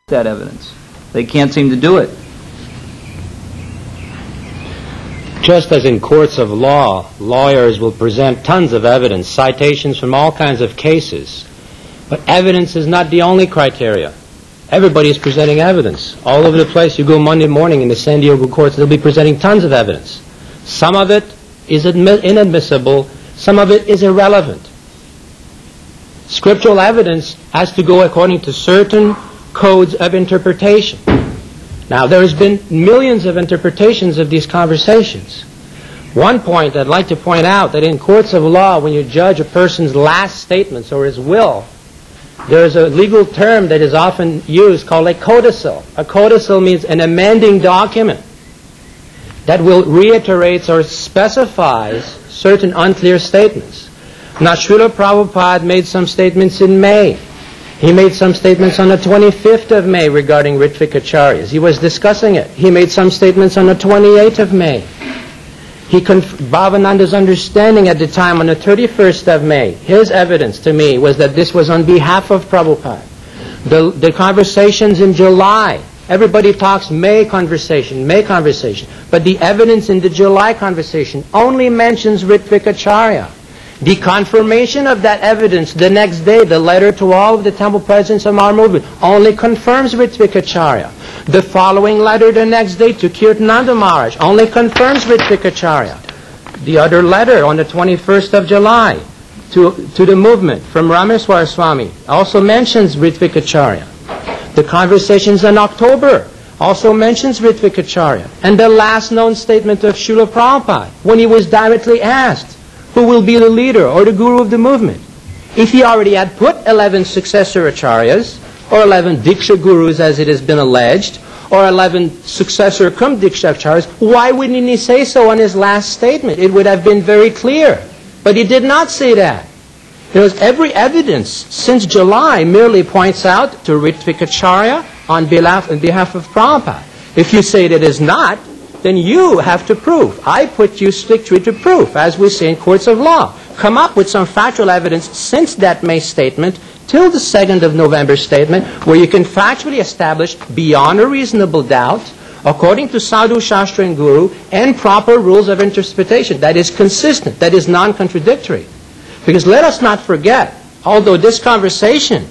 that evidence. They can't seem to do it. Just as in courts of law, lawyers will present tons of evidence, citations from all kinds of cases. But evidence is not the only criteria. Everybody is presenting evidence. All over the place, you go Monday morning in the San Diego courts, they'll be presenting tons of evidence. Some of it is inadmissible, some of it is irrelevant. Scriptural evidence has to go according to certain codes of interpretation. Now, there's been millions of interpretations of these conversations. One point I'd like to point out, that in courts of law, when you judge a person's last statements or his will, there is a legal term that is often used called a codicil. A codicil means an amending document that will reiterate or specifies certain unclear statements. Now, Srila Prabhupada made some statements in May. He made some statements on the 25th of May regarding Ritvik Acharyas. He was discussing it. He made some statements on the 28th of May. Bhavananda's understanding at the time on the 31st of May, his evidence to me was that this was on behalf of Prabhupada. The conversations in July, everybody talks May conversation, but the evidence in the July conversation only mentions Ritvik Acharya. The confirmation of that evidence the next day, the letter to all of the temple presidents of our movement, only confirms Ritvik Acharya. The following letter the next day to Kirtananda Maharaj only confirms Ritvik Acharya. The other letter on the 21st of July to the movement from Rameswar Swami also mentions Ritvik Acharya. The conversations in October also mentions Ritvik Acharya. And the last known statement of Srila Prabhupada, when he was directly asked, who will be the leader or the guru of the movement? If he already had put 11 successor acharyas, or 11 Diksha gurus as it has been alleged, or 11 successor cum Diksha acharyas, why wouldn't he say so on his last statement? It would have been very clear. But he did not say that. Because every evidence since July merely points out to Ritvik Acharya on behalf of Prabhupada. If you say that it is not, then you have to prove. I put you strictly to proof, as we say in courts of law. Come up with some factual evidence since that May statement till the 2nd of November statement, where you can factually establish beyond a reasonable doubt, according to Sadhu, Shastra, and Guru, and proper rules of interpretation, that is consistent, that is non-contradictory. Because let us not forget, although this conversation,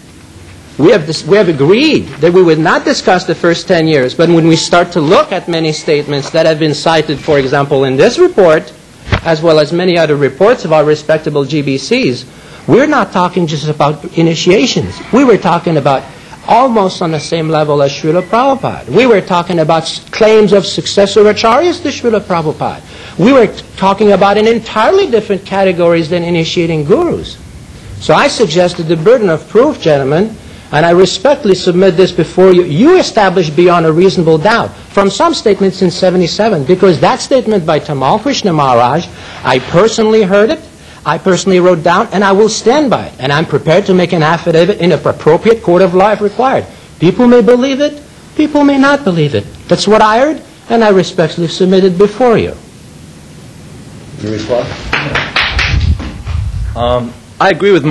we have agreed that we would not discuss the first 10 years, but when we start to look at many statements that have been cited, for example, in this report, as well as many other reports of our respectable GBCs, we're not talking just about initiations. We were talking about almost on the same level as Srila Prabhupada. We were talking about claims of successor acharyas to Srila Prabhupada. We were talking about in entirely different categories than initiating gurus. So I suggested the burden of proof, gentlemen, and I respectfully submit this before you. You establish beyond a reasonable doubt from some statements in 77, because that statement by Tamal Krishna Maharaj, I personally heard it, I personally wrote down, and I will stand by it. And I'm prepared to make an affidavit in an appropriate court of law if required. People may believe it, people may not believe it. That's what I heard, and I respectfully submit it before you. You respond? I agree with